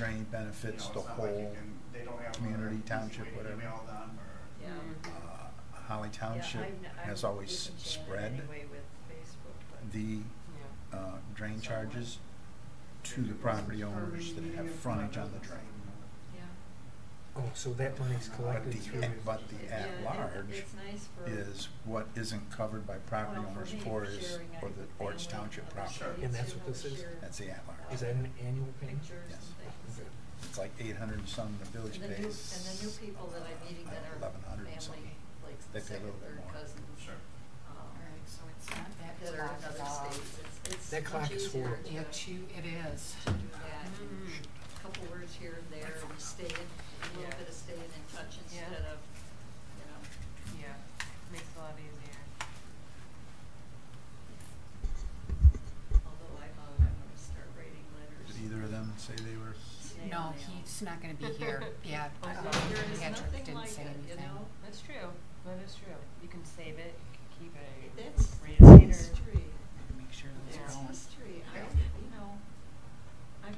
drain benefits the whole community, township, whatever. Holly Township has always spread the drain charges to the property owners that have frontage on the drain. Oh, so that money's collected through. But the at-large is what isn't covered by property owners or it's township property. And that's what this is? That's the at-large. Is that an annual payment? Yes. It's like 800 and some the village pays. And the new people that I'm meeting that are 1100 and some. family, like They pay a second, little bit third more. cousins. Sure. Alright, so it's not that That are in clock other off. states. It's That clock much is easier horrible. to It is. do that. A couple words here and there, and staying, a little bit of staying in touch instead of, you know. Yeah, makes it a lot easier. Although I'm gonna start writing letters. Did either of them say they were? Snail No, mail. he's not gonna be here. Yeah, Oh, Patrick there is nothing didn't like say it, you anything. know? That's true. That is true. You can save it, you can keep it. That's read it later. history. Make sure Yeah. that's It's going. history. You know, I've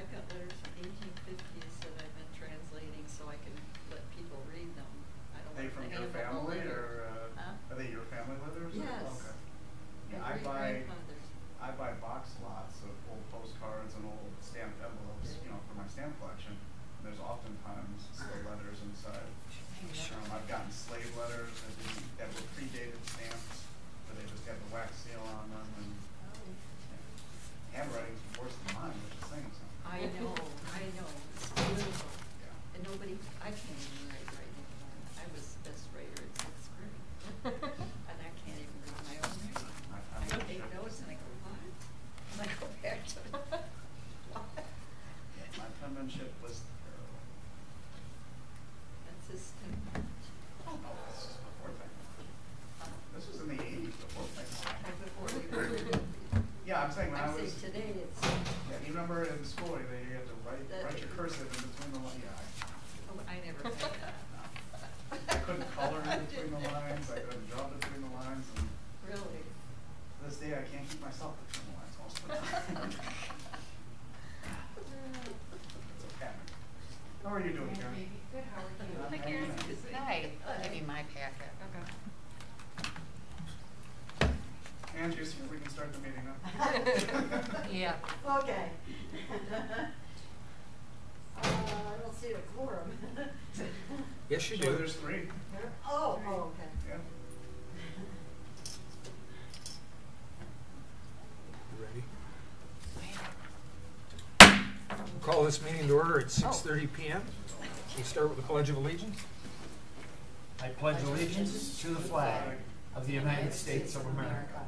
got letters from 1850s that I've been translating so I can let people read them. I don't Are they want from to your handle the family letter. or, Huh? are they your family letters? or- Yes. Okay. My Yeah, I great-grandfather's. buy box lots of old postcards and old stamped envelopes, you know, for my stamp collection. And there's oftentimes still letters inside. I've gotten slave letters that were predated stamps, but they just have the wax seal on them, and handwriting's worse than mine, which is saying something. I know. It's beautiful. Yeah. And I can't even write right anymore. I was the best writer in 6th grade. And I can't even read my own writing. I take notes and I go, what? And I go back to it. What? My penmanship was terrible. That's his Oh, no, this is before technology. This was in the 80s, before technology. before we were. Yeah, I'm saying when I I'm was. saying today it's, Yeah, you remember in school, you had to write That- your cursive in between the lines. Yeah, I never had that. I couldn't color in between the lines, I couldn't draw between the lines, and Really? to this day, I can't keep myself between the lines most of the time. It's a pattern. How are you doing, Karen? Good, how are you? Hi, Karen. Hi, give me my packet. Okay. Angie's here, we can start the meeting now. Yeah. Okay. I don't see a quorum. Yes, you So do. there's 3. Oh, okay. Yeah. You ready? We'll call this meeting to order at 6:30 p.m. We'll start with the Pledge of Allegiance. I pledge allegiance to the flag of the United States of America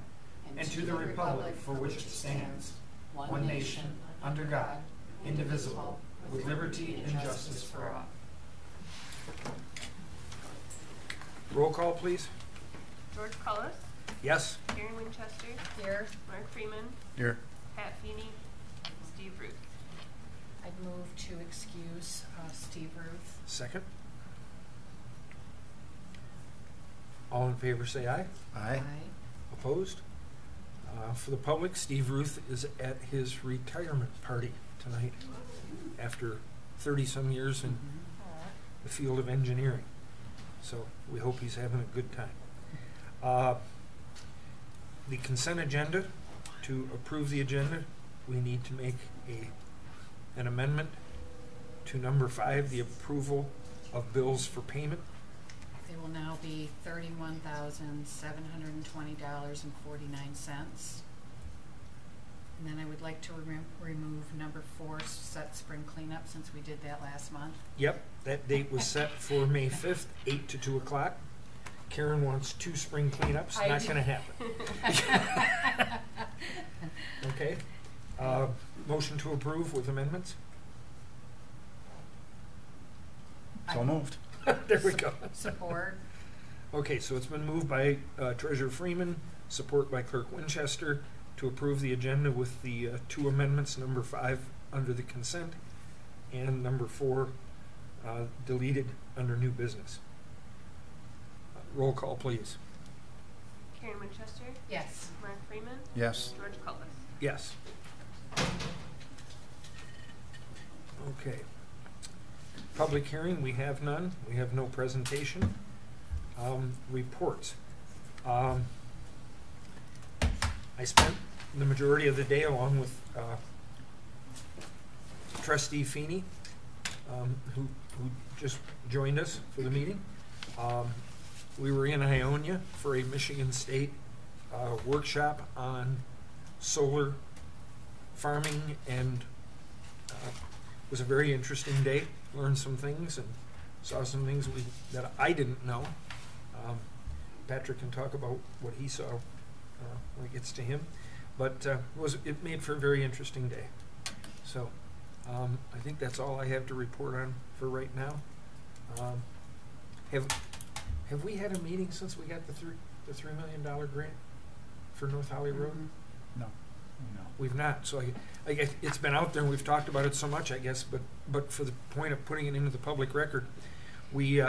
and to the republic for which it stands, one nation, under God, indivisible, with liberty and justice for all. Roll call, please. George Cullis, Yes. Karen Winchester, Here. Mark Freeman, Here. Pat Feeney, Steve Ruth. I'd move to excuse Steve Ruth. Second. All in favor say aye. Aye. Opposed? For the public, Steve Ruth is at his retirement party tonight after 30-some years in the field of engineering. So we hope he's having a good time. The consent agenda, to approve the agenda, we need to make an amendment to number 5, the approval of bills for payment. They will now be $31,720.49. And then I would like to remove number 4, set spring cleanup, since we did that last month. Yep, that date was set for May 5th, 8 to 2 o'clock. Karen wants 2 spring cleanups, I not do. going to happen. Okay. Motion to approve with amendments? So moved. There we go. Support. Okay, so it's been moved by Treasurer Freeman, support by Clerk Winchester, to approve the agenda with the 2 amendments, number 5 under the consent, and number 4 deleted under new business. Roll call, please. Karen Winchester, Yes. Mark Freeman, Yes. George Cullis. Yes. Okay. Public hearing, we have none. We have no presentation. Reports. I spent the majority of the day along with Trustee Feeney, who just joined us for the meeting. We were in Ionia for a Michigan State workshop on solar farming, and it was a very interesting day. Learned some things and saw some things that I didn't know. Patrick can talk about what he saw when it gets to him, but it made for a very interesting day. So I think that's all I have to report on for right now. Have we had a meeting since we got the $3 million grant for North Holly Road? No. We've not. So I guess it's been out there and we've talked about it so much, I guess. But for the point of putting it into the public record, we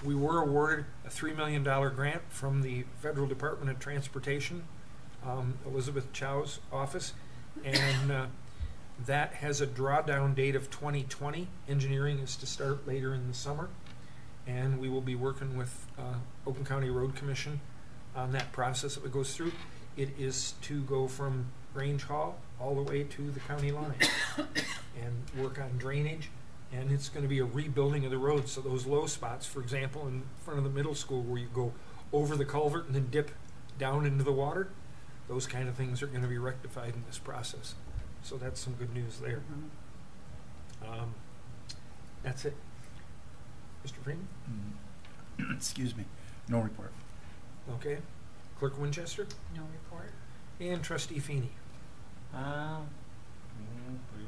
were awarded a $3 million grant from the Federal Department of Transportation, Elizabeth Chow's office, and that has a drawdown date of 2020. Engineering is to start later in the summer, and we will be working with Oakland County Road Commission on that process that it goes through. It is to go from Grange Hall all the way to the county line and work on drainage, and it's going to be a rebuilding of the road. So those low spots, for example, in front of the middle school where you go over the culvert and then dip down into the water, those kind of things are going to be rectified in this process. So that's some good news there. That's it. Mr. Freeman? Excuse me. No report. Okay. Clerk Winchester? No report. And Trustee Feeney? We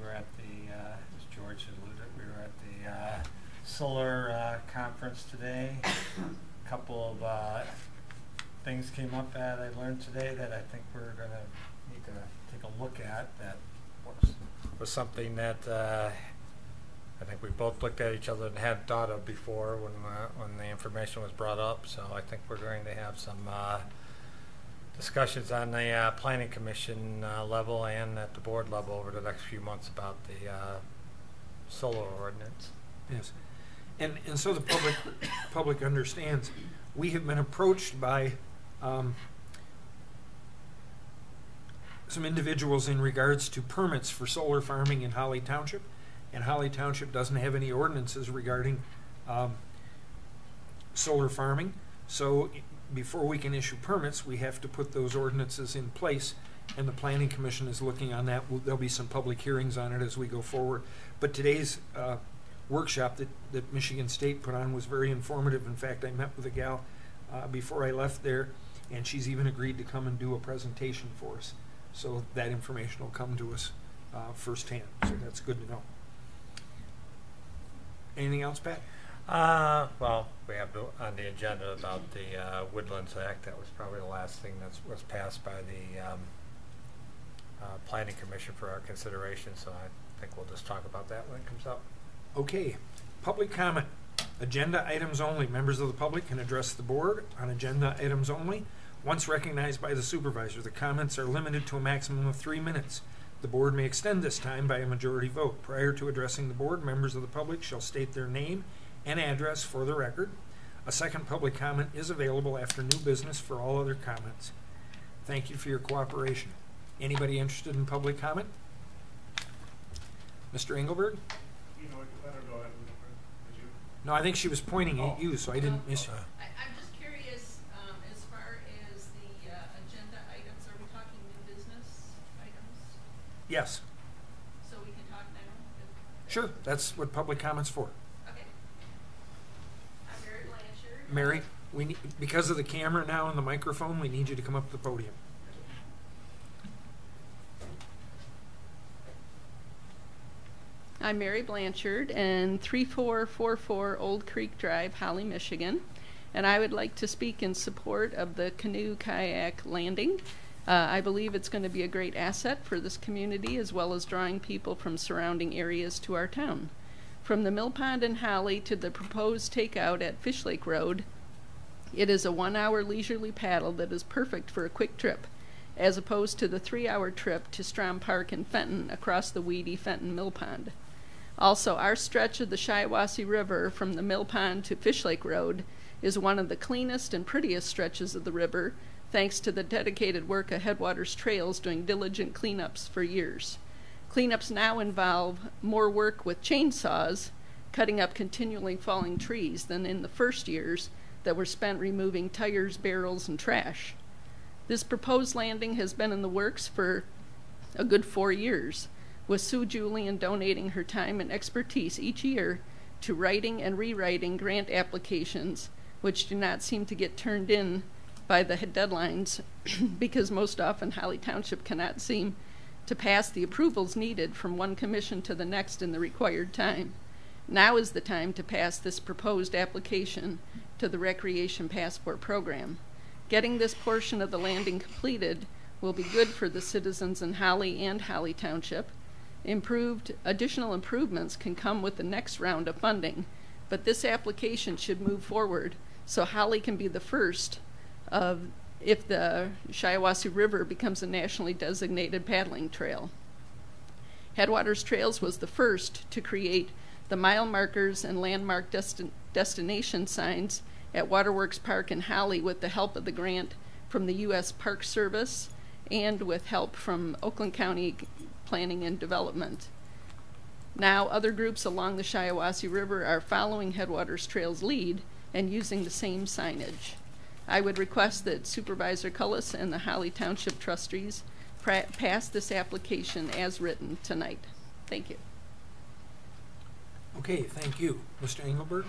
were at the, as George alluded, we were at the solar conference today. A couple of things came up that I learned today that I think we're going to need to take a look at. That was something that I think we both looked at each other and hadn't thought of before when the information was brought up. So I think we're going to have some discussions on the planning commission level and at the board level over the next few months about the solar ordinance. Yes, and so the public understands. We have been approached by some individuals in regards to permits for solar farming in Holly Township, and Holly Township doesn't have any ordinances regarding solar farming. So before we can issue permits, we have to put those ordinances in place, and the Planning Commission is looking on that. There'll be some public hearings on it as we go forward. But today's workshop that Michigan State put on was very informative. In fact, I met with a gal before I left there, and she's even agreed to come and do a presentation for us. So that information will come to us firsthand. So that's good to know. Anything else, Pat? Well, we have on the agenda about the Woodlands Act. That was probably the last thing that was passed by the Planning Commission for our consideration. So I think we'll just talk about that when it comes up. Okay. Public comment. Agenda items only. Members of the public can address the board on agenda items only. Once recognized by the supervisor, the comments are limited to a maximum of 3 minutes. The board may extend this time by a majority vote. Prior to addressing the board, members of the public shall state their name and address for the record. A second public comment is available after new business for all other comments. Thank you for your cooperation. Anybody interested in public comment? Mr. Engelberg? You know, let her go ahead. Did you? No, I think she was pointing at you, so I didn't miss you. I'm just curious, as far as the agenda items, are we talking new business items? Yes. So we can talk now? Sure, that's what public comment's for. Okay. I'm Mary Blanchard. Mary, we need, because of the camera now and the microphone, we need you to come up to the podium. I'm Mary Blanchard, and 3444 Old Creek Drive, Holly, Michigan. And I would like to speak in support of the canoe kayak landing. I believe it's going to be a great asset for this community, as well as drawing people from surrounding areas to our town. From the mill pond in Holly to the proposed takeout at Fish Lake Road, it is a 1-hour leisurely paddle that is perfect for a quick trip, as opposed to the 3-hour trip to Strom Park in Fenton across the weedy Fenton Mill Pond. Also, our stretch of the Shiawassee River from the Mill Pond to Fish Lake Road is one of the cleanest and prettiest stretches of the river, thanks to the dedicated work of Headwaters Trails doing diligent cleanups for years. Cleanups now involve more work with chainsaws, cutting up continually falling trees, than in the first years that were spent removing tires, barrels, and trash. This proposed landing has been in the works for a good 4 years, with Sue Julian donating her time and expertise each year to writing and rewriting grant applications, which do not seem to get turned in by the deadlines because most often Holly Township cannot seem to pass the approvals needed from one commission to the next in the required time. Now is the time to pass this proposed application to the Recreation Passport Program. Getting this portion of the landing completed will be good for the citizens in Holly and Holly Township. Additional improvements can come with the next round of funding, but this application should move forward so Holly can be the first if the Shiawassee River becomes a nationally designated paddling trail. Headwaters Trails was the first to create the mile markers and landmark destination signs at Waterworks Park in Holly with the help of the grant from the U.S. Park Service and with help from Oakland County Planning and Development. Now, other groups along the Shiawassee River are following Headwaters Trail's lead and using the same signage. I would request that Supervisor Cullis and the Holly Township trustees pass this application as written tonight. Thank you. Okay, thank you. Mr. Engelberg?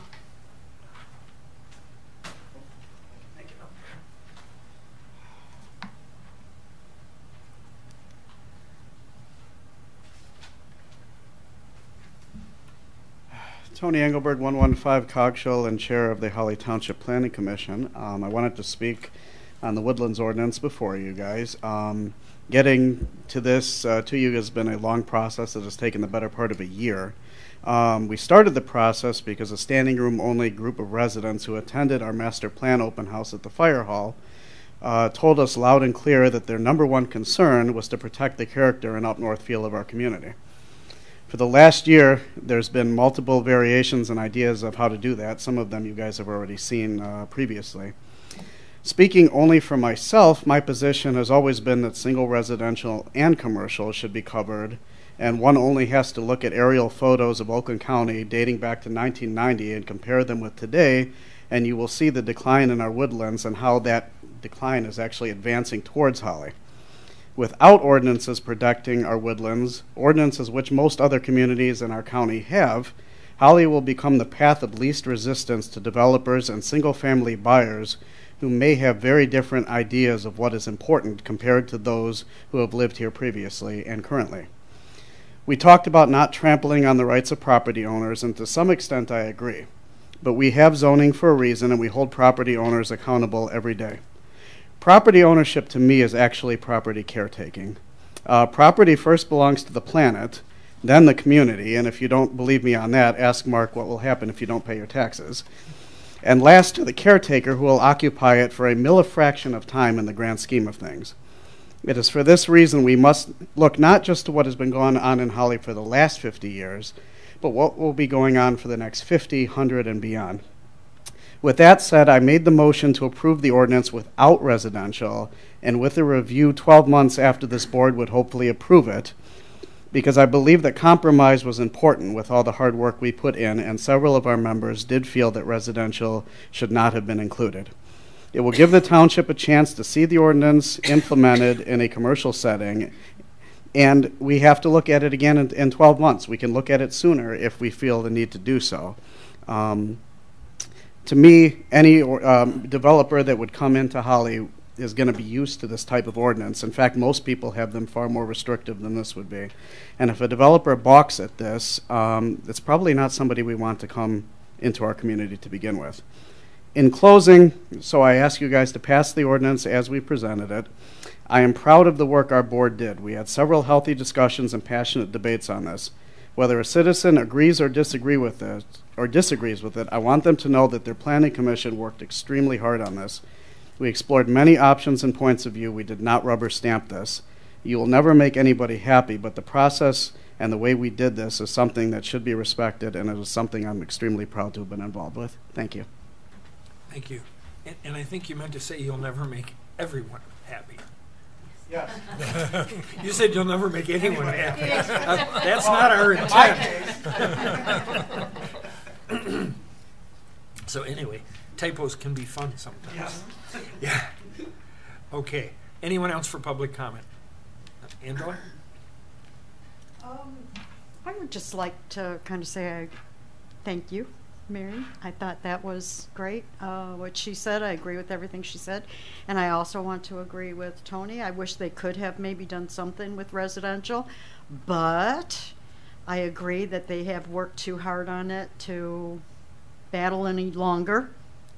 Tony Engelberg, 115 Cogshell, and Chair of the Holly Township Planning Commission. I wanted to speak on the Woodlands Ordinance before you guys. Getting to this to you has been a long process that has taken the better part of a year. We started the process because a standing room only group of residents who attended our master plan open house at the fire hall told us loud and clear that their number one concern was to protect the character and up north feel of our community. For the last year, there's been multiple variations and ideas of how to do that. Some of them you guys have already seen previously. Speaking only for myself, my position has always been that single residential and commercial should be covered, and one only has to look at aerial photos of Oakland County dating back to 1990 and compare them with today, and you will see the decline in our woodlands and how that decline is actually advancing towards Holly. Without ordinances protecting our woodlands, ordinances which most other communities in our county have, Holly will become the path of least resistance to developers and single-family buyers who may have very different ideas of what is important compared to those who have lived here previously and currently. We talked about not trampling on the rights of property owners, and to some extent I agree. But we have zoning for a reason, and we hold property owners accountable every day. Property ownership to me is actually property caretaking. Property first belongs to the planet, then the community, and if you don't believe me on that, ask Mark what will happen if you don't pay your taxes. And last to the caretaker, who will occupy it for a millifraction of time in the grand scheme of things. It is for this reason we must look not just to what has been going on in Holly for the last 50 years, but what will be going on for the next 50, 100, and beyond. With that said, I made the motion to approve the ordinance without residential, and with a review 12 months after this board would hopefully approve it, because I believe that compromise was important with all the hard work we put in, and several of our members did feel that residential should not have been included. It will give the township a chance to see the ordinance implemented in a commercial setting, and we have to look at it again in 12 months. We can look at it sooner if we feel the need to do so. To me, any developer that would come into Holly is going to be used to this type of ordinance. In fact, most people have them far more restrictive than this would be. And if a developer balks at this, it's probably not somebody we want to come into our community to begin with. In closing, so I ask you guys to pass the ordinance as we presented it. I am proud of the work our board did. We had several healthy discussions and passionate debates on this. Whether a citizen agrees or disagrees with it, I want them to know that their planning commission worked extremely hard on this. We explored many options and points of view. We did not rubber stamp this. You will never make anybody happy, but the process And the way we did this is something that should be respected, and it is something I'm extremely proud to have been involved with. Thank you. Thank you. And I think you meant to say you'll never make everyone happy. Yes. You said you'll never make anyone happy. That's not our intent. So anyway, typos can be fun sometimes. Yes. Yeah. Okay. Anyone else for public comment? Angela? I would just like to kind of say thank you, Mary. I thought that was great. What she said, I agree with everything she said. And I also want to agree with Tony. I wish they could have maybe done something with residential, but I agree that they have worked too hard on it to battle any longer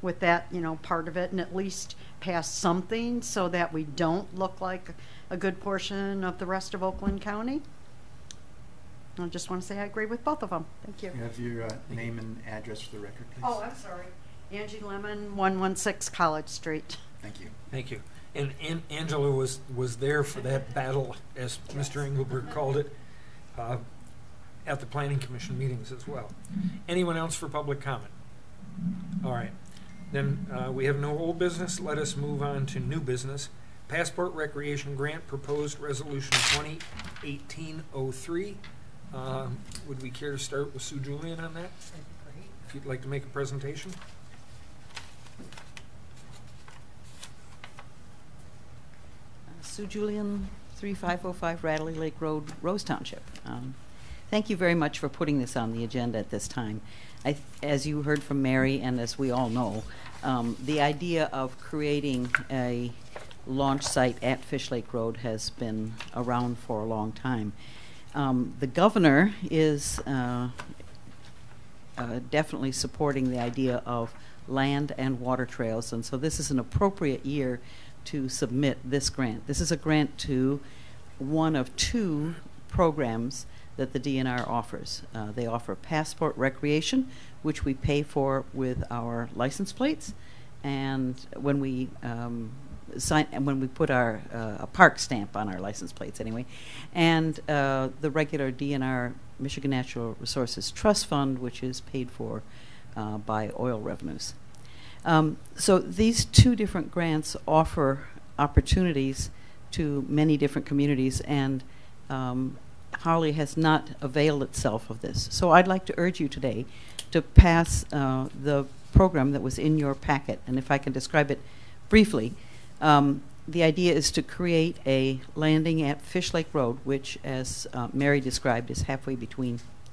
with that, you know, part of it, and at least pass something so that we don't look like a good portion of the rest of Oakland County. I just want to say I agree with both of them. Thank you. You have your name and address for the record, please. Oh, I'm sorry. Angie Lemon, 116 College Street. Thank you. Thank you. And Angela was there for that battle, as Mr. Engelberg called it, at the Planning Commission meetings as well. Anyone else for public comment? All right. Then we have no old business. Let us move on to new business. Passport Recreation Grant, proposed resolution 2018-03. Would we care to start with Sue Julian on that? That'd be great. If you'd like to make a presentation. Sue Julian, 3505 Radley Lake Road, Rose Township. Thank you very much for putting this on the agenda at this time. As you heard from Mary, and as we all know, the idea of creating a launch site at Fish Lake Road has been around for a long time. The governor is definitely supporting the idea of land and water trails, and so this is an appropriate year to submit this grant. This is a grant to one of two programs that the DNR offers. They offer passport recreation, which we pay for with our license plates, and when we put our a park stamp on our license plates anyway, and the regular DNR Michigan Natural Resources Trust Fund, which is paid for by oil revenues. So these two different grants offer opportunities to many different communities, and Holly has not availed itself of this. So I'd like to urge you today to pass the program that was in your packet, and if I can describe it briefly. The idea is to create a landing at Fish Lake Road, which, as Mary described, is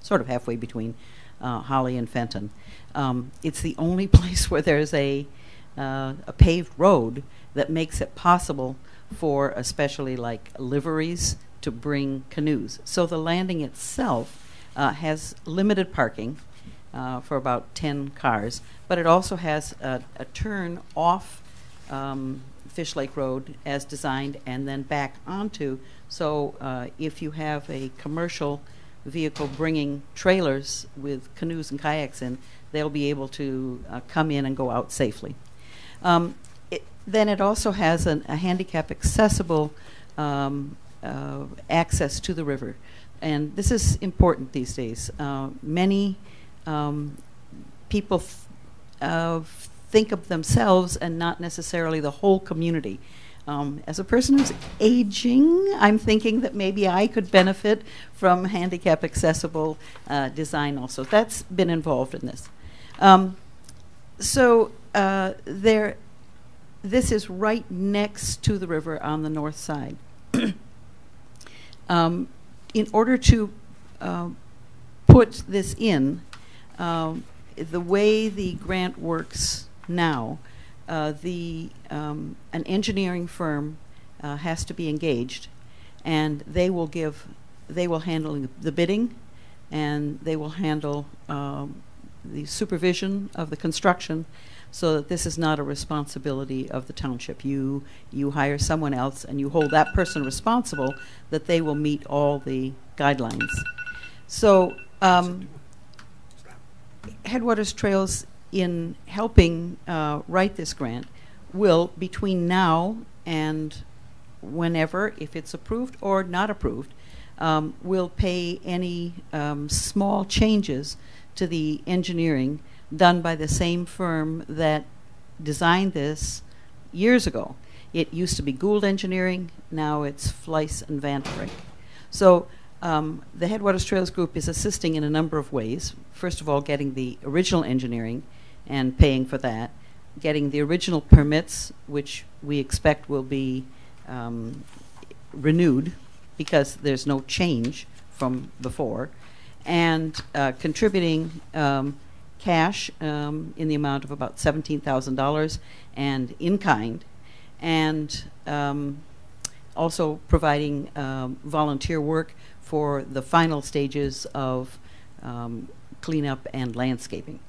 sort of halfway between Holly and Fenton. It's the only place where there's a paved road that makes it possible for, especially like liveries, to bring canoes. So the landing itself has limited parking for about 10 cars, but it also has a turn off Fish Lake Road as designed and then back onto. So if you have a commercial vehicle bringing trailers with canoes and kayaks in, they'll be able to come in and go out safely. Then it also has a handicap accessible access to the river. And this is important these days. Many people think of themselves and not necessarily the whole community. As a person who's aging, I'm thinking that maybe I could benefit from handicap accessible design also. That's been involved in this. This is right next to the river on the north side. In order to put this in, the way the grant works now, an engineering firm has to be engaged, and they will handle the bidding, and they will handle the supervision of the construction, so that this is not a responsibility of the township. You hire someone else, and you hold that person responsible that they will meet all the guidelines. So Headwaters Trails, in helping write this grant, will, between now and whenever, if it's approved or not approved, will pay any small changes to the engineering done by the same firm that designed this years ago. It used to be Gould Engineering, now it's Fleiss and Vanderbrink. So the Headwaters Trails Group is assisting in a number of ways. First of all, getting the original engineering and paying for that, getting the original permits, which we expect will be renewed because there's no change from before, and contributing cash in the amount of about $17,000 and in kind, and also providing volunteer work for the final stages of cleanup and landscaping.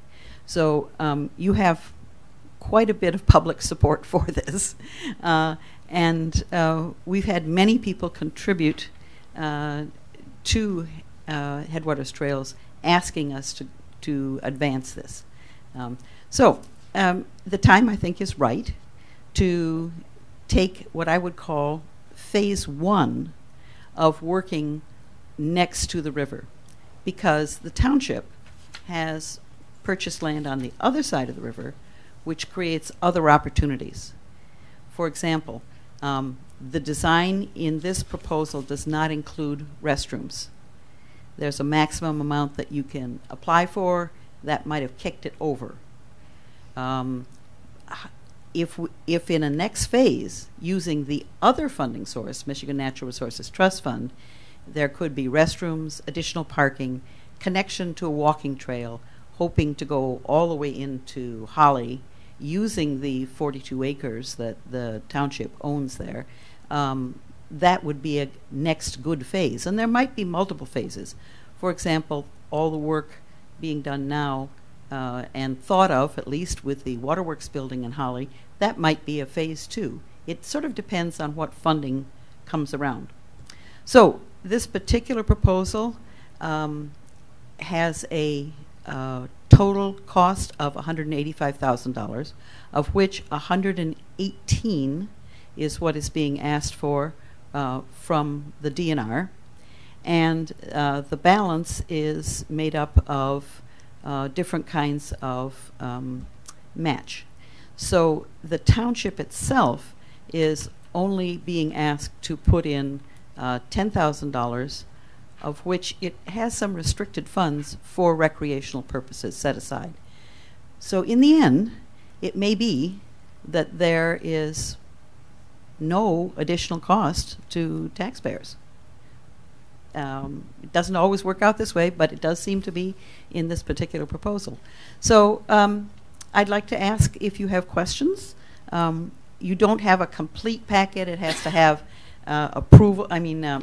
So you have quite a bit of public support for this. And we've had many people contribute to Headwaters Trails asking us to advance this. So the time, I think, is right to take what I would call phase one of working next to the river, because the township has purchased land on the other side of the river, which creates other opportunities. For example, the design in this proposal does not include restrooms. There's a maximum amount that you can apply for. That might have kicked it over. If in a next phase, using the other funding source, Michigan Natural Resources Trust Fund, there could be restrooms, additional parking, connection to a walking trail, hoping to go all the way into Holly, using the 42 acres that the township owns there. That would be a next good phase. And there might be multiple phases. For example, all the work being done now and thought of, at least with the Waterworks building in Holly, that might be a phase two. It sort of depends on what funding comes around. So this particular proposal has a total cost of $185,000, of which $118,000 is what is being asked for from the DNR, and the balance is made up of different kinds of match. So the township itself is only being asked to put in $10,000, of which it has some restricted funds for recreational purposes set aside. So in the end, it may be that there is no additional cost to taxpayers. It doesn't always work out this way, but it does seem to be in this particular proposal. So I'd like to ask if you have questions. You don't have a complete packet. It has to have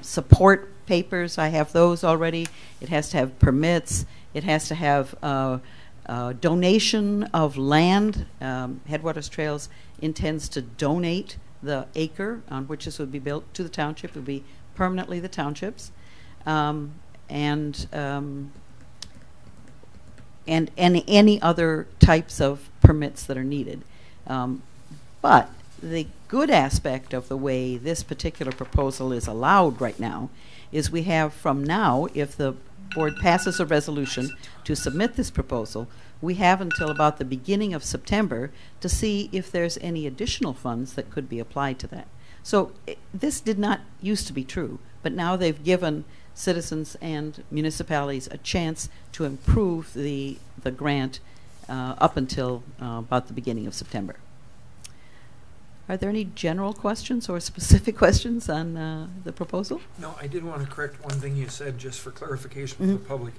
support papers. I have those already. It has to have permits. It has to have donation of land. Headwaters Trails intends to donate the acre on which this would be built to the township. It would be permanently the township's. And any other types of permits that are needed. But the good aspect of the way this particular proposal is allowed right now is we have from now, if the board passes a resolution to submit this proposal, we have until about the beginning of September to see if there's any additional funds that could be applied to that. So this did not used to be true, but now they've given citizens and municipalities a chance to improve the grant up until about the beginning of September. Are there any general questions or specific questions on the proposal? No, I did want to correct one thing you said just for clarification for the public.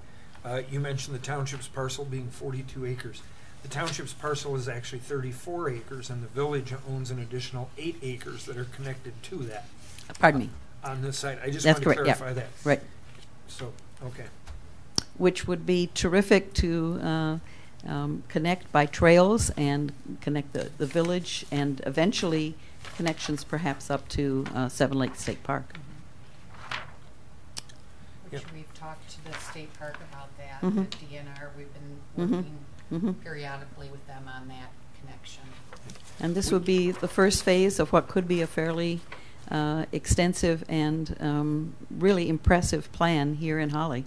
You mentioned the township's parcel being 42 acres. The township's parcel is actually 34 acres, and the village owns an additional 8 acres that are connected to that. Pardon me. On this site. I just That's want to correct, clarify that. Right. So, okay. Which would be terrific to connect by trails and connect the village, and eventually connections perhaps up to Seven Lakes State Park. Which we've talked to the state park about that. Mm-hmm. The DNR, we've been working periodically with them on that connection. And this would be the first phase of what could be a fairly extensive and really impressive plan here in Holly.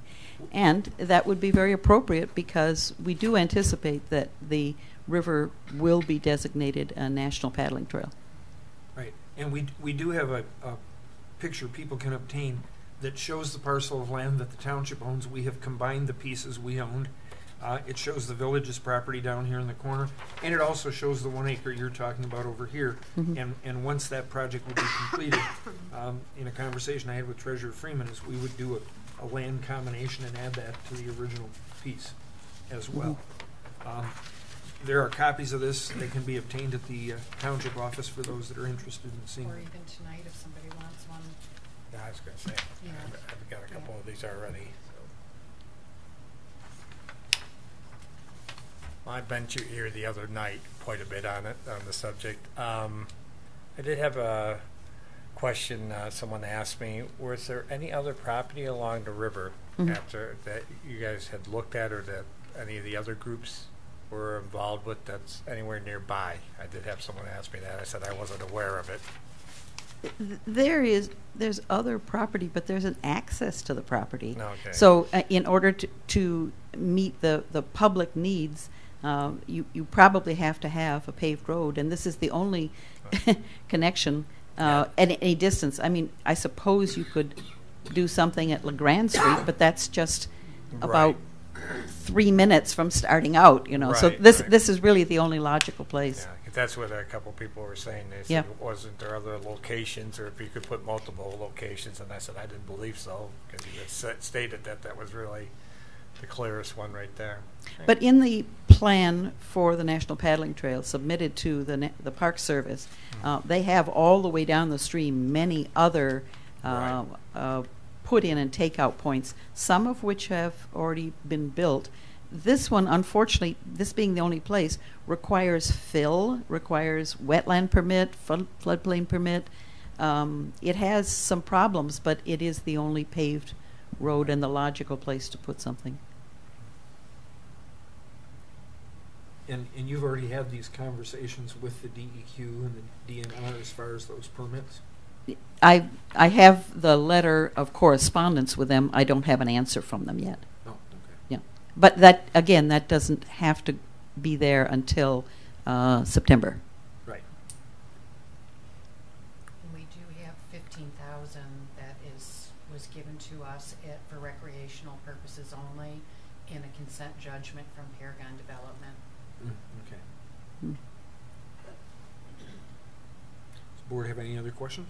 And that would be very appropriate because we do anticipate that the river will be designated a national paddling trail. Right, and we do have a picture people can obtain that shows the parcel of land that the township owns. We have combined the pieces we owned. It shows the village's property down here in the corner, and it also shows the 1 acre you're talking about over here. Mm-hmm. And once that project would be completed, in a conversation I had with Treasurer Freeman, is we would do a land combination and add that to the original piece as well. There are copies of this. They can be obtained at the township office for those that are interested in seeing Or them. even tonight if somebody wants one. Yeah, I was going to say, Yeah. I've got a couple of these already. So. I bent your ear the other night quite a bit on the subject. I did have a question. Someone asked me, was there any other property along the river after that you guys had looked at, or that any of the other groups were involved with that's anywhere nearby? I did have someone ask me that. I said I wasn't aware of it. There's other property, but there's an access to the property. Okay. So in order to meet the public needs, you probably have to have a paved road, and this is the only connection at any distance. I mean, I suppose you could do something at LeGrand Street, but that's just about 3 minutes from starting out, you know. So this is really the only logical place. Yeah, 'cause that's what a couple people were saying. They said, wasn't there other locations, or if you could put multiple locations? And I said I didn't believe so, because you had stated that was really the clearest one right there. But in the plan for the National Paddling Trail submitted to the Park Service, they have all the way down the stream many other put in and take out points, some of which have already been built. This one, unfortunately, this being the only place, requires fill, requires wetland permit, floodplain permit. It has some problems, but it is the only paved road and the logical place to put something. And you've already had these conversations with the DEQ and the DNR as far as those permits? I have the letter of correspondence with them. I don't have an answer from them yet. Oh, okay. Yeah, but that again, that doesn't have to be there until September. Right. We do have 15,000 that was given to us for recreational purposes only in a consent judgment from Paragon Development. Okay. Mm. Does the board have any other questions?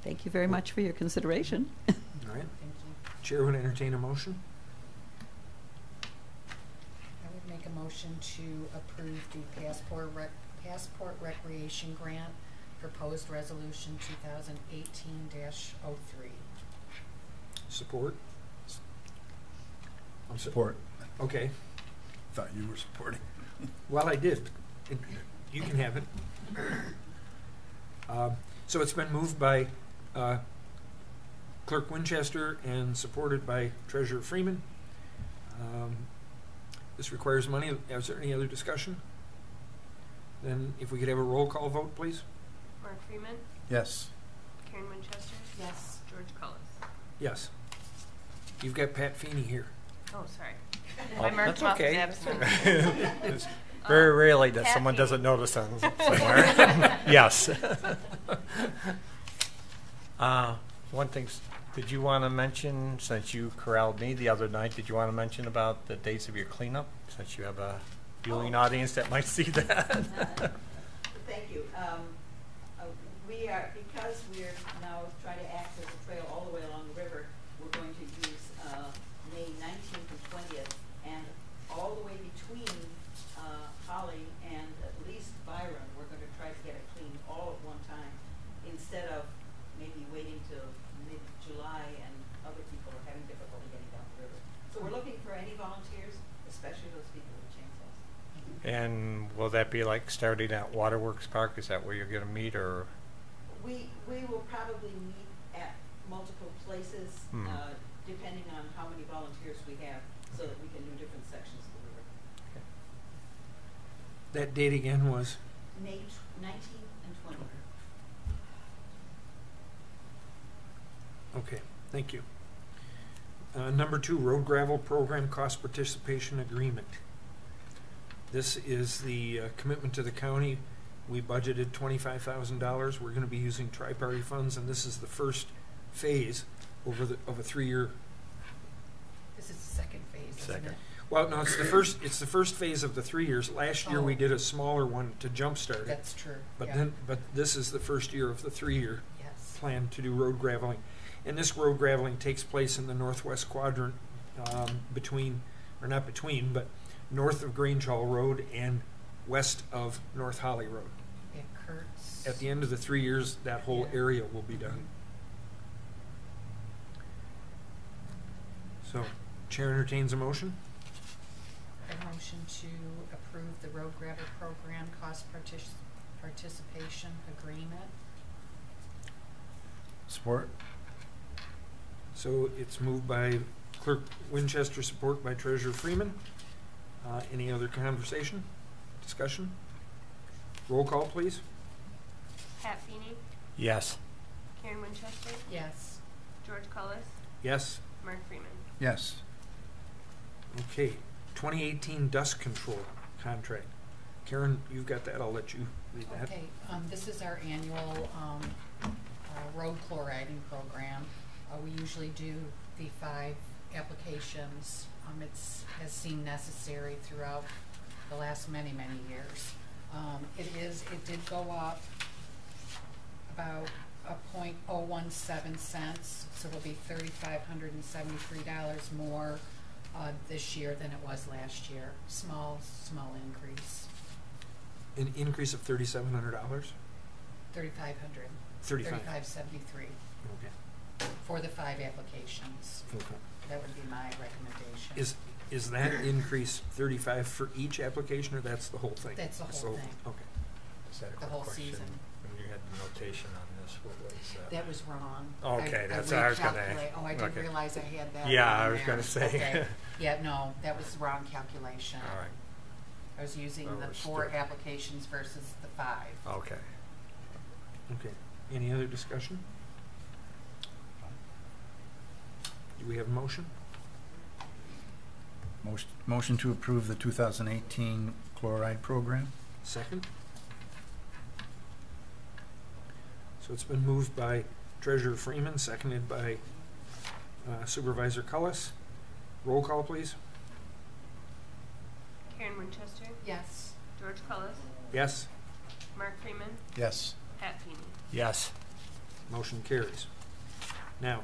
Thank you very much for your consideration. All right. Thank you. Chair would entertain a motion. I would make a motion to approve the Passport Recreation Grant, proposed resolution 2018-03. Support? Support. Okay. Thought you were supporting. Well, I did. You can have it. So it's been moved by Clerk Winchester and supported by Treasurer Freeman. This requires money. Is there any other discussion? Then if we could have a roll call vote, please. Mark Freeman, Yes. Karen Winchester, Yes. George Cullis. Yes. You've got Pat Feeney here. Oh, sorry. Oh, I marked that's him okay. off as absent. It's very rarely that someone Kathy. doesn't notice them somewhere. Yes. One thing, did you want to mention, since you corralled me the other night, did you want to mention about the dates of your cleanup, since you have a viewing audience that might see that? Thank you. Because we're now trying to access the trail all the way along the river, we're going to use May 19th and 20th, and all the way between Holly and at least Byron, we're going to try to get it cleaned all at one time, instead of maybe waiting till mid-July and other people are having difficulty getting down the river. So we're looking for any volunteers, especially those people with chainsaws. And will that be like starting at Waterworks Park? Is that where you're going to meet, or? We will probably meet at multiple places, depending on how many volunteers we have, so that we can do different sections of the river. That date again was? May 19th and 20th. Okay, thank you. Number 2, road gravel program cost participation agreement. This is the commitment to the county. We budgeted $25,000. We're going to be using tri-party funds, and this is the first phase of a 3-year. This is the second phase, isn't it? Well, no, it's the first. It's the first phase of the 3 years. Last year we Oh. did a smaller one to jumpstart it. That's true. But yeah. but this is the first year of the 3-year Yes. plan to do road graveling, and this road graveling takes place in the northwest quadrant but north of Grange Hall Road and west of North Holly Road. It Kurtz. At the end of the 3 years, that whole Yeah. area will be done. So, Chair entertains a motion. A motion to approve the road gravel program cost participation agreement. Support? So it's moved by Clerk Winchester, support by Treasurer Freeman. Any other conversation, discussion? Roll call, please. Pat Feeney, Yes. Karen Winchester, Yes. George Cullis, Yes. Mark Freeman. Yes. Okay. 2018 dust control contract. Karen, you've got that. I'll let you read that. Okay, this is our annual road chloriding program. We usually do the 5 applications. Has seemed necessary throughout the last many years. It did go up about $0.017, so it'll be $3,573 more this year than it was last year. Small increase. An increase of $3,700? $3,500. $3,573 Okay. for the 5 applications. Okay. That would be my recommendation. Is that increase 35 for each application, or that's the whole thing? That's the whole thing. Okay. Is that a The quick whole question? season. When you had the notation on this, what was that? That was wrong. Okay, that's what I was gonna- recalculate- Oh, I didn't okay. realize I had that. Yeah, on I was there. gonna say. Okay. Yeah, no, that was the wrong calculation. All right. I was using the Overstood. 4 applications versus the 5. Okay. Okay. Any other discussion? Do we have a motion? Motion to approve the 2018 chloride program? Second? So it's been moved by Treasurer Freeman, seconded by Supervisor Cullis. Roll call, please. Karen Winchester, Yes. George Cullis, Yes. Mark Freeman, Yes. Pat Feeney. Yes. Motion carries. Now,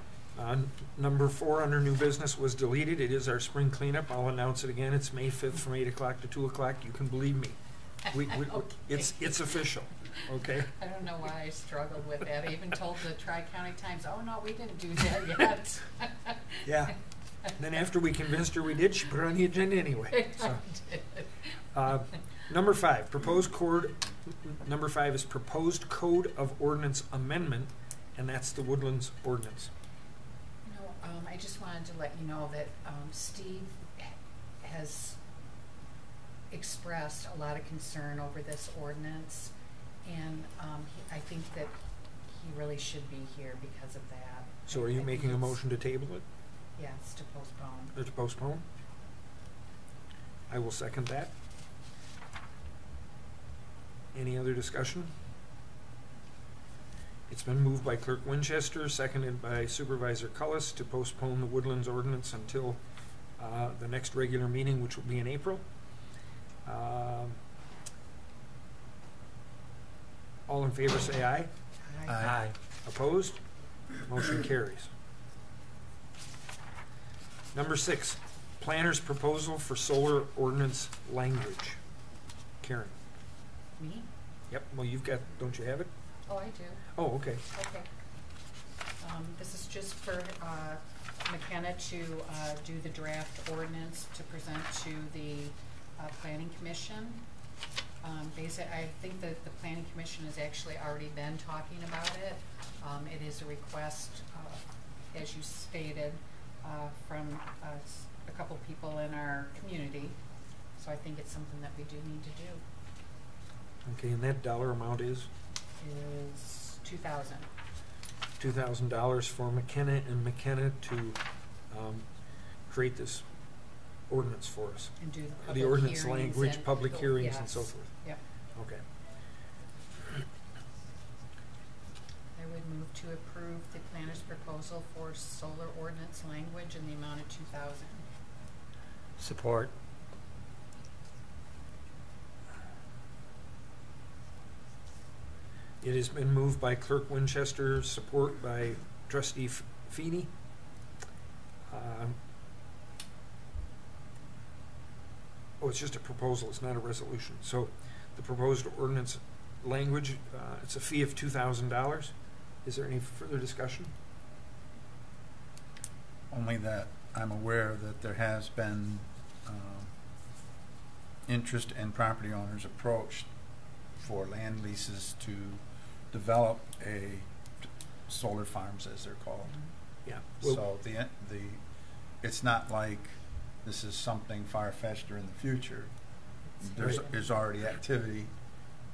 number 4 under new business was deleted. It is our spring cleanup. I'll announce it again. It's May 5th from 8 o'clock to 2 o'clock. You can believe me. Okay. It's official. Okay? I don't know why I struggled with that. I even told the Tri-County Times, oh, no, we didn't do that yet. Yeah. And then after we convinced her we did, she put it on the agenda anyway. So. Number 5, Number 5 is proposed code of ordinance amendment, and that's the Woodlands ordinance. I just wanted to let you know that Steve has expressed a lot of concern over this ordinance, and I think that he really should be here because of that. So are you making a motion to table it? Yes, to postpone. Or to postpone? I will second that. Any other discussion? It's been moved by Clerk Winchester, seconded by Supervisor Cullis to postpone the Woodlands ordinance until the next regular meeting, which will be in April. All in favor say aye. Aye. Opposed? Motion carries. Number 6, planner's proposal for solar ordinance language. Karen. Me? Yep, well you've got, don't you have it? Oh, I do. Oh, okay. Okay. This is just for McKenna to do the draft ordinance to present to the Planning Commission. Basically, I think that the Planning Commission has actually already been talking about it. It is a request, as you stated, from a couple people in our community. So I think it's something that we do need to do. Okay, and that dollar amount is Is $2,000. $2,000 for McKenna and McKenna to create this ordinance for us. And do the The public ordinance hearings language, and- public hearings, and yes. so forth. Yep. Okay. I would move to approve the planner's proposal for solar ordinance language in the amount of $2,000. Support. It has been moved by Clerk Winchester, support by Trustee Feeney. It's just a proposal, it's not a resolution. So the proposed ordinance language, it's a fee of $2,000. Is there any further discussion? Only that I'm aware that there has been interest and property owners approached for land leases to develop solar farms, as they're called. Yeah. So it's not like this is something far-fetched or in the future. There's already activity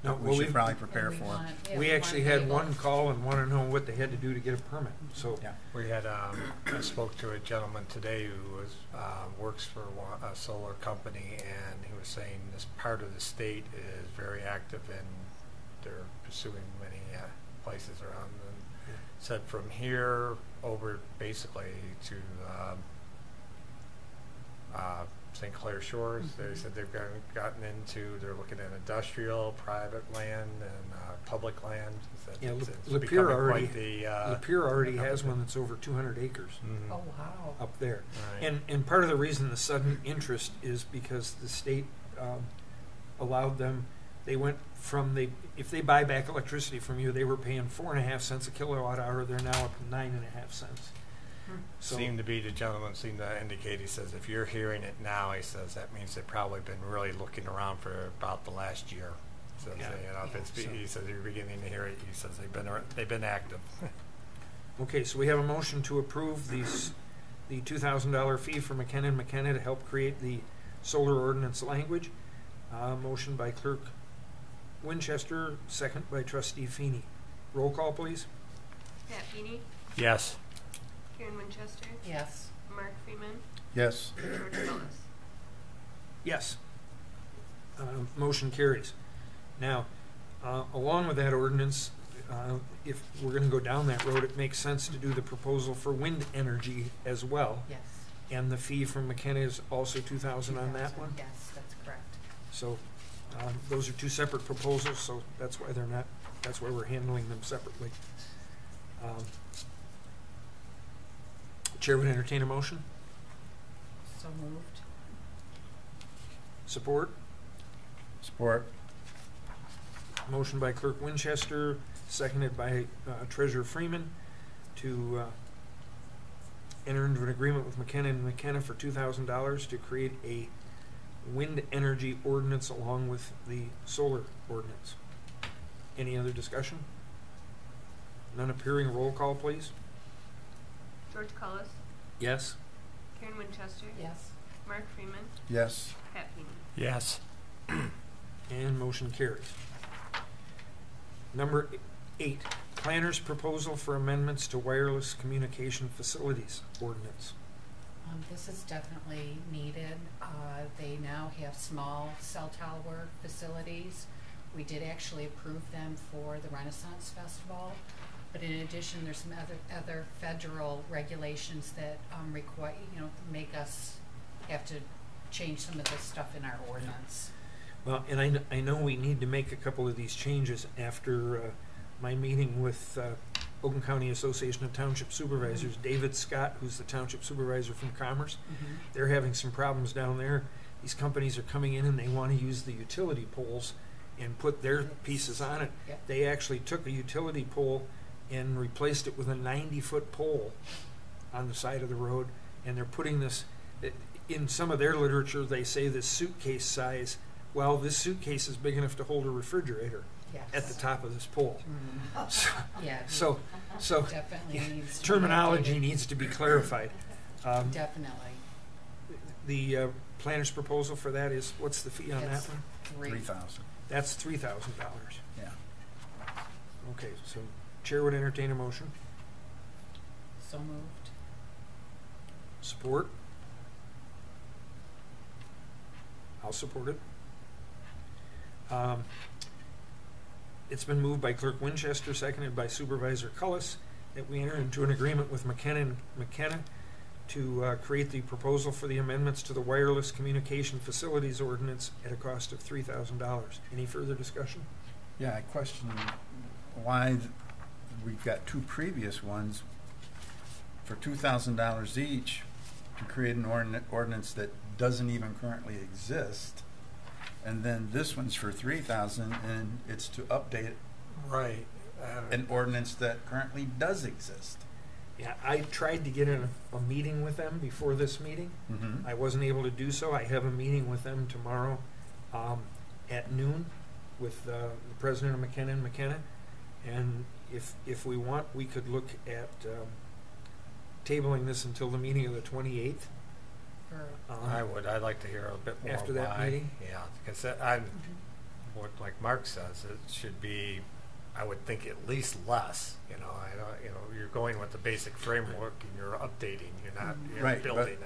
No, that we well, should probably prepare for. We actually had one call and want to know what they had to do to get a permit. So Yeah. We had, I spoke to a gentleman today who was, works for a solar company, and he was saying this part of the state is very active and they're pursuing many places around. And said from here over basically to St. Clair Shores, they said they've gotten into, they're looking at industrial, private land, and public land. yeah, It's Lapeer becoming quite the, already has one that's over 200 acres. Mhm. Oh, wow. Up there. Right. And part of the reason the sudden interest is because the state allowed them, they went from, if they buy back electricity from you, they were paying 4.5 cents a kilowatt hour, they're now up to 9.5 cents. So, The gentleman seemed to indicate, he says, if you're hearing it now, he says, that means they've probably been really looking around for about the last year. So, Yeah. if it's, So- he says, you're beginning to hear it, he says, they've been active. okay, so we have a motion to approve the $2,000 fee for McKenna and McKenna to help create the solar ordinance language. Motion by Clerk Winchester, second by Trustee Feeney. Roll call, please. Pat Feeney, Yes. Karen Winchester, Yes. Mark Freeman, Yes. George Wallace. Yes. Motion carries. Now, along with that ordinance, if we're going to go down that road, it makes sense to do the proposal for wind energy as well. Yes. And the fee from McKenna is also $2,000 on that one. Yes, that's correct. So those are two separate proposals, so that's why that's why we're handling them separately. Chair would entertain a motion. So moved. Support. Support. Motion by Clerk Winchester, seconded by Treasurer Freeman to enter into an agreement with McKenna and McKenna for $2,000 to create a wind energy ordinance along with the solar ordinance. Any other discussion? None appearing. Roll call, please. George Wallace, Yes. Karen Winchester, Yes. Mark Freeman, Yes. Pat Feeney. Yes. And motion carries. Number 8, Planner's proposal for amendments to wireless communication facilities ordinance. This is definitely needed. They now have small cell tower facilities. We did actually approve them for the Renaissance Festival, but in addition, there's some other federal regulations that require, make us have to change some of this stuff in our ordinance. Well, and I know we need to make a couple of these changes after my meeting with Oakland County Association of Township Supervisors, David Scott, who's the Township Supervisor from Commerce. They're having some problems down there. These companies are coming in and they want to use the utility poles and put their pieces on it. Yep. They actually took a utility pole and replaced it with a 90-foot pole on the side of the road, and they're putting this, in some of their literature, they say this suitcase size. Well, this suitcase is big enough to hold a refrigerator at the top of this pole. Yeah. So definitely needs to be terminology updated. needs to be clarified. Definitely. the planner's proposal for that is, what's the fee on that It's one? 3,000. That's $3,000. Yeah. Okay, so Chair would entertain a motion. So moved. Support? I'll support it. It's been moved by Clerk Winchester, seconded by Supervisor Cullis, that we enter into an agreement with McKenna to create the proposal for the amendments to the Wireless Communication Facilities Ordinance at a cost of $3,000. Any further discussion? Yeah, I question why we've got two previous ones for $2,000 each to create an ordinance that doesn't even currently exist, and then this one's for $3,000, and it's to update Right. an ordinance that currently does exist. Yeah, I tried to get in a meeting with them before this meeting. Mm-hmm. I wasn't able to do so. I have a meeting with them tomorrow at noon with the president of McKenna, and if we want, we could look at tabling this until the meeting of the 28th. I'd like to hear a bit more After that why. meeting? Yeah, because what like Mark says, it should be, I would think at least less. You're going with the basic framework and you're updating. You're Right, building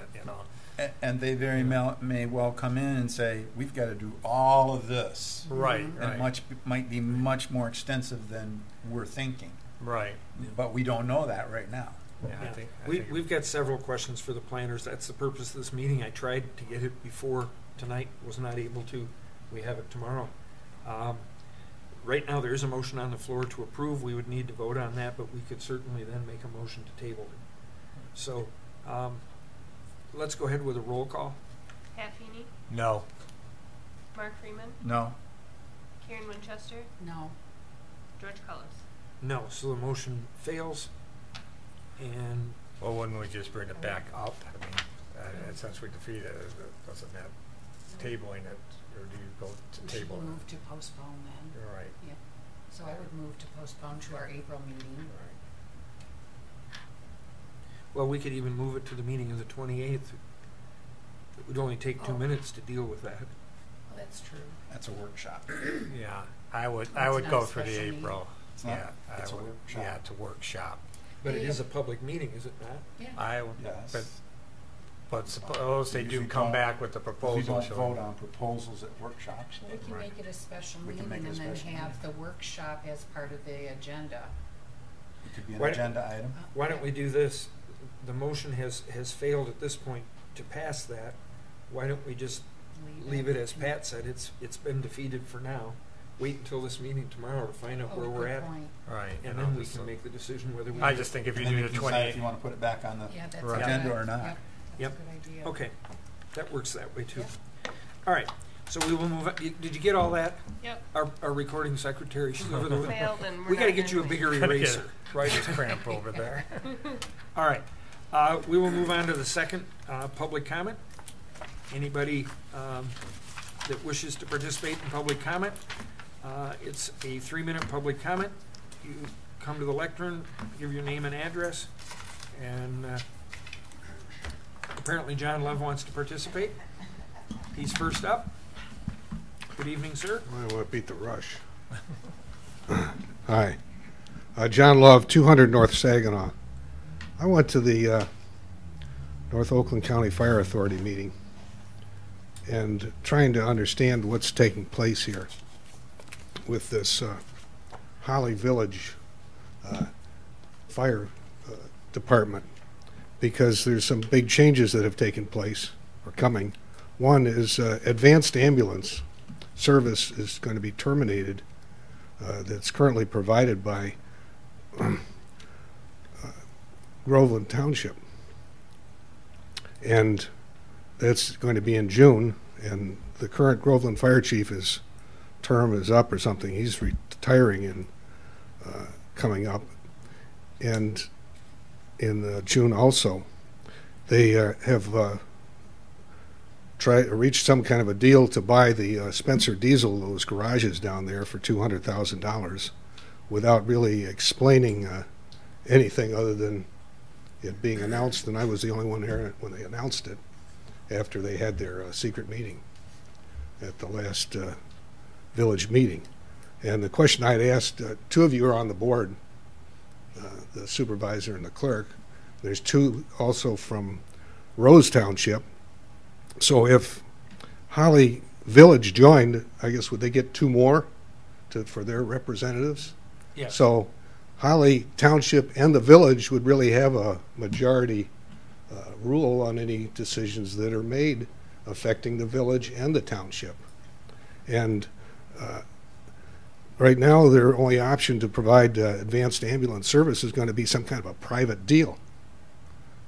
it. And they very may well come in and say, we've got to do all of this. Right. And might be much more extensive than we're thinking. Right. But we don't know that right now. Yeah, Yeah. I think We've got several questions for the planners. That's the purpose of this meeting. I tried to get it before tonight, was not able to. We have it tomorrow. Right now, there is a motion on the floor to approve. We would need to vote on that, but we could certainly then make a motion to table it. So let's go ahead with a roll call. Pat Feeney, No. Mark Freeman, No? Karen Winchester, No. George Cullis. No, so the motion fails. And Well, wouldn't we just bring it back up? I mean, since we defeated it, doesn't that tabling it, or do you go to We should table it? move to postpone then. You're right. Yep. So I would move to postpone to our April meeting. Right. well, we could even move it to the meeting of the 28th. It would only take 2 minutes to deal with that. Well, that's true. That's a workshop. Yeah, I would It's go not a for the special meeting. April. It's not- Yeah, it's I a would. workshop. Yeah, it's a workshop. But it is a public meeting, is it not? Yeah. Yes. But suppose they do If we come don't- back with the We proposal. don't showing- vote on proposals at workshops. We can Right. make it a special We meeting can make it a and then special have meeting. the workshop as part of the agenda. It could be an Why- agenda item. Why don't we do this? The motion has failed at this point to pass that. Why don't we just leave it as Pat said? It's been defeated for now. Wait until this meeting tomorrow to find out Oh, where we're good at. point. Right. And then we can make the decision whether we. I just think if you And then do you the can decide 28th. if you want to put it back on the Yeah, that's Right. a agenda good- or not. Yep, Yep. that's a good idea. Okay, that works that way too. Yep. All right, so we will move on. Did you get all that? Yep. Our recording secretary, she's over there. Failed and we're We gotta not get you a gonna bigger Gotta get eraser. Right, it's cramp over there. All right, we will move on to the second public comment. Anybody that wishes to participate in public comment, it's a 3-minute public comment. You come to the lectern, give your name and address, and apparently John Love wants to participate. He's first up. Good evening, sir. I want to beat the rush. Hi. John Love, 200 North Saginaw. I went to the North Oakland County Fire Authority meeting and trying to understand what's taking place here with this Holly Village fire department, because there's some big changes that have taken place or coming. One is advanced ambulance service is going to be terminated that's currently provided by Groveland Township. And that's going to be in June, and the current Groveland fire chief, his term is up or something. He's retiring in coming up. And in June also, they have reached some kind of a deal to buy the Spencer Diesel, those garages down there, for $200,000 without really explaining anything other than it being announced, and I was the only one there when they announced it. after they had their secret meeting at the last village meeting. And the question I'd asked, two of you are on the board, the supervisor and the clerk. There's two also from Rose Township. So if Holly Village joined, I guess would they get two more for their representatives? Yes. So Holly Township and the village would really have a majority rule on any decisions that are made affecting the village and the township. And right now, their only option to provide advanced ambulance service is going to be some kind of a private deal,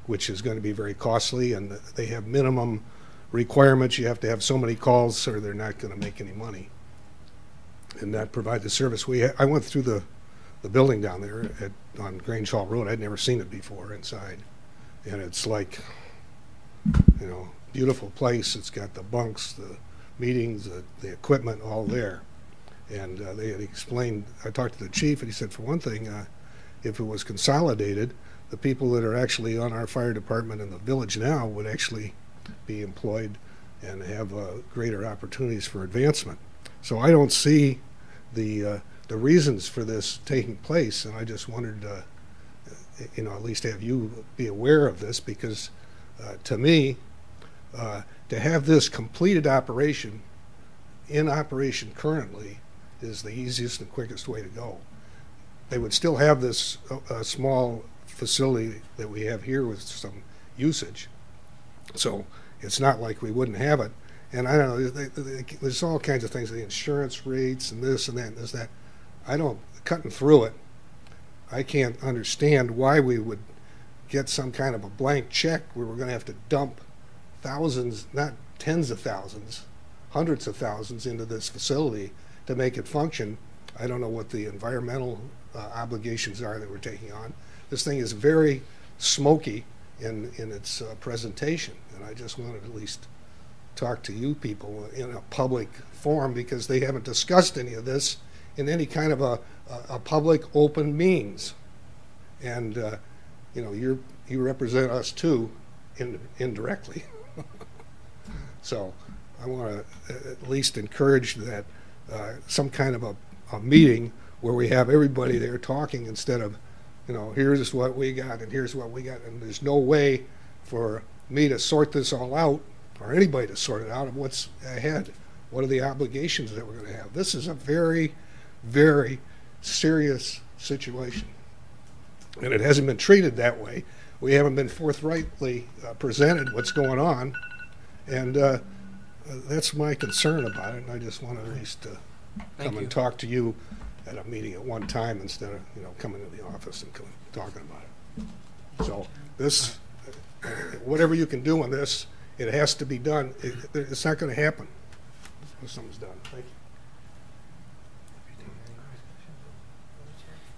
which is going to be very costly, and they have minimum requirements. You have to have so many calls or they're not going to make any money and not provide the service. I went through the building down there on Grange Hall Road. I'd never seen it before inside. And it's like, you know, beautiful place. It's got the bunks, the meetings, the equipment all there. And they had explained, I talked to the chief, and he said, for one thing, if it was consolidated, the people that are actually on our fire department in the village now would actually be employed and have greater opportunities for advancement. So I don't see the reasons for this taking place, and I just wondered, you know, at least have you be aware of this, because to me, to have this completed operation in operation currently is the easiest and quickest way to go. They would still have this small facility that we have here with some usage, so it's not like we wouldn't have it. And I don't know, there's all kinds of things, the insurance rates and this and that and this and that. I don't, cutting through it, I can't understand why we would get some kind of a blank check where we're going to have to dump thousands, not tens of thousands, hundreds of thousands into this facility to make it function. I don't know what the environmental obligations are that we're taking on. This thing is very smoky in its presentation, and I just wanted to at least talk to you people in a public forum, because they haven't discussed any of this in any kind of a public open means. And you know, you represent us too indirectly. So I want to at least encourage that some kind of a meeting where we have everybody there talking, instead of, you know, here's what we got and here's what we got, and there's no way for me to sort this all out, or anybody to sort it out, of what's ahead. What are the obligations that we're going to have? This is a very, very serious situation, and it hasn't been treated that way. We haven't been forthrightly presented what's going on, and that's my concern about it. And I just want to at least come and talk to you at a meeting at one time, instead of, you know, coming to the office and talking about it. So this, whatever you can do on this, it has to be done. It's not going to happen if something's done. Thank you.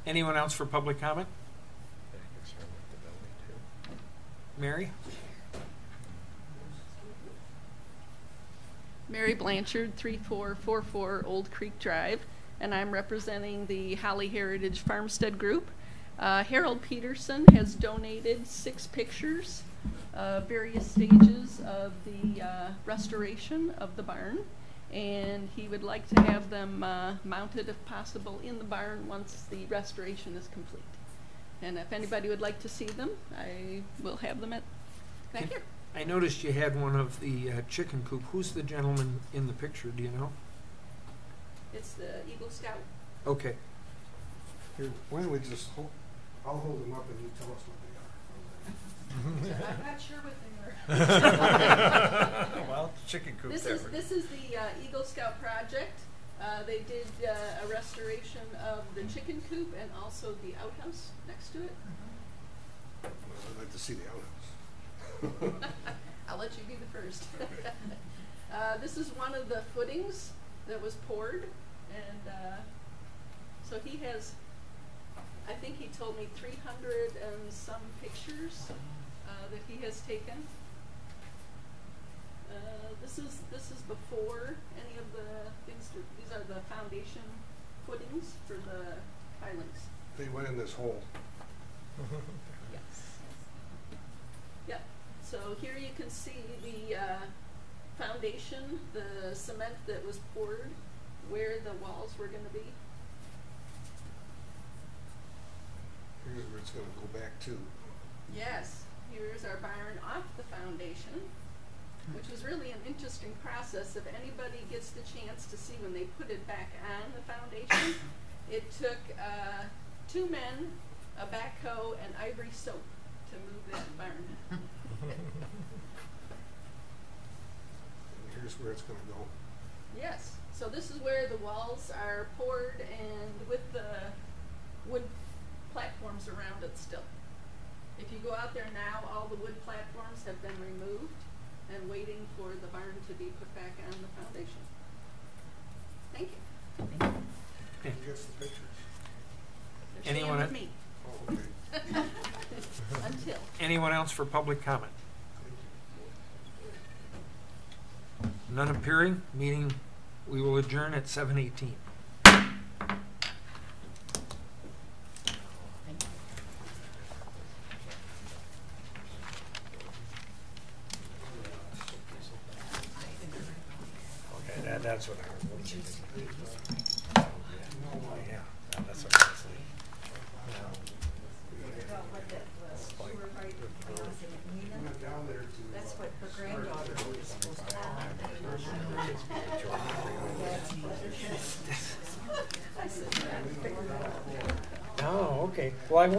Anyone else for public comment? Mary? Mary Blanchard, 3444 Old Creek Drive, and I'm representing the Holly Heritage Farmstead Group. Harold Peterson has donated 6 pictures of various stages of the restoration of the barn, and he would like to have them mounted, if possible, in the barn once the restoration is complete. And if anybody would like to see them, I will have them back here. I noticed you had one of the chicken coop. Who's the gentleman in the picture? Do you know? It's the Eagle Scout. Okay. Here, why don't we just I'll hold them up and you tell us what they are. I'm not sure what they are. Well, chicken coop. This is the Eagle Scout project. They did a restoration of the chicken coop and also the outhouse next to it. Well, I'd like to see the outhouse. I'll let you be the first. This is one of the footings that was poured, and so he has, I think he told me 300 and some pictures that he has taken. This is before any of the things. These are the foundation footings for the pilings. They went in this hole. Yes. Yep. So here you can see the foundation, the cement that was poured, where the walls were going to be. Here's where it's going to go back to. Yes, here's our barn off the foundation, which was really an interesting process. If anybody gets the chance to see when they put it back on the foundation, it took 2 men, a backhoe, and ivory soap to move that barn. Here's where it's going to go. Yes, so this is where the walls are poured and with the wood platforms around it still. If you go out there now, all the wood platforms have been removed and waiting for the barn to be put back on the foundation. Thank you. Who gets the pictures? They're staying Anyone with me. Oh, okay. Until. Anyone else for public comment? None appearing. Meeting, we will adjourn at 7:18. Okay, that's what I was looking at. Oh, yeah, that's what I was thinking. That's what her granddaughter was supposed to have. Oh, okay. Well, I